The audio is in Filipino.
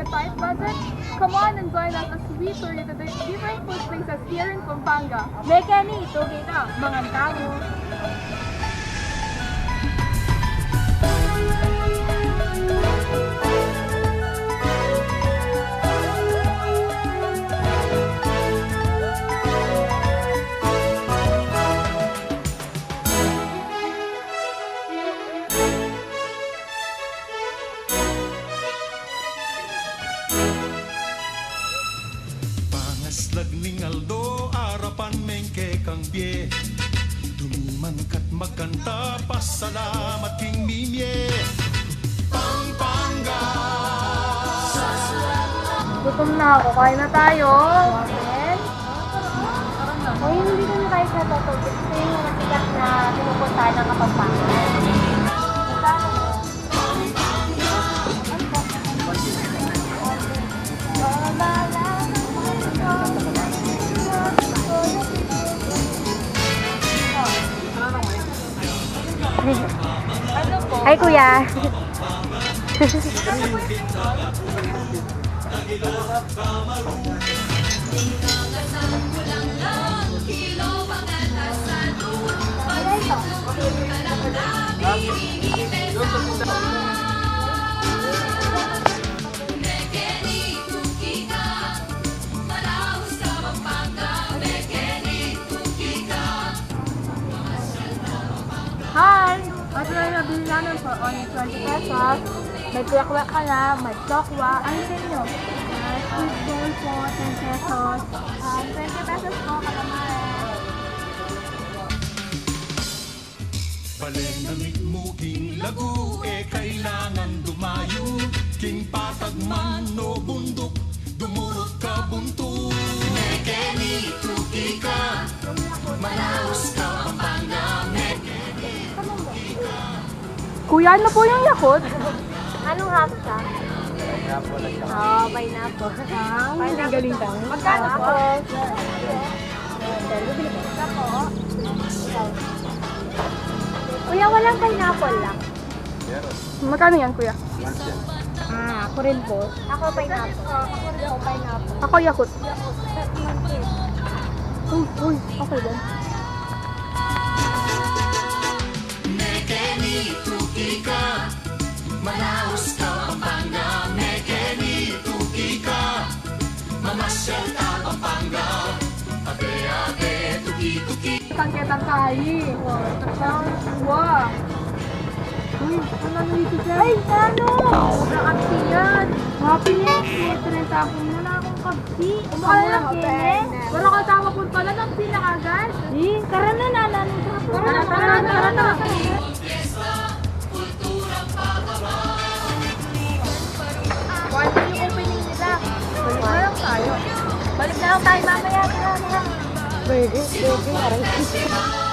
tight budget? Come on and join us as we tour you to the different food places here in Pampanga. Mekeni, tugay na, mga tao. Pangaslag ning Aldo, arapan mengke kang bie. Dumiman kat magkanta, pasalamat king mimye. Pampanga! Gutom na ako. Kain na tayo. Kung hindi kami kayo sa Totobit, ito yung mga sikat na pinupuntahan ng Kapampangan. Hi, Kuya. Hi! Ito na yung nabili namin for only 20 pesos. May kuya-kuya ka na, may chokwa. Ano sa inyo? Sweet bowl po, 10 pesos. 20 pesos po, kalamarin. Balenamit mo king lagu, kailangan dumayo. King patag man no bundok, dumurot ka bunto. Mekeni, tuki ka, Manaus ka, Pampanga. Kuya, ano po yung Yakult? Anong half siya? Oo, pineapple. Ang galing ka. Magkano po? Kuya, walang pineapple lang. Magkano yan, kuya? Ako rin po. Ako pineapple. Ako pineapple. Ako Yakult. Uy, okay din. Mekeni, tuki ka, Manaus ka, Pampanga. Mekeni, tuki ka, mamasyal ka, Pampanga. Ate, ate, tuki, tuki. Tangketang kahi. Wow. Uy, ano dito dyan? Ay, ano? Nakapsi yan. Happiness. Tinatapon mo na akong kapsi. Umukha na lang, Kene. Pero katawa po pala ng pinakagad. Tara na, nananong Tara na. One yung opening nila. Balik na lang tayo. Balik na lang tayo mamaya. Burger, aray.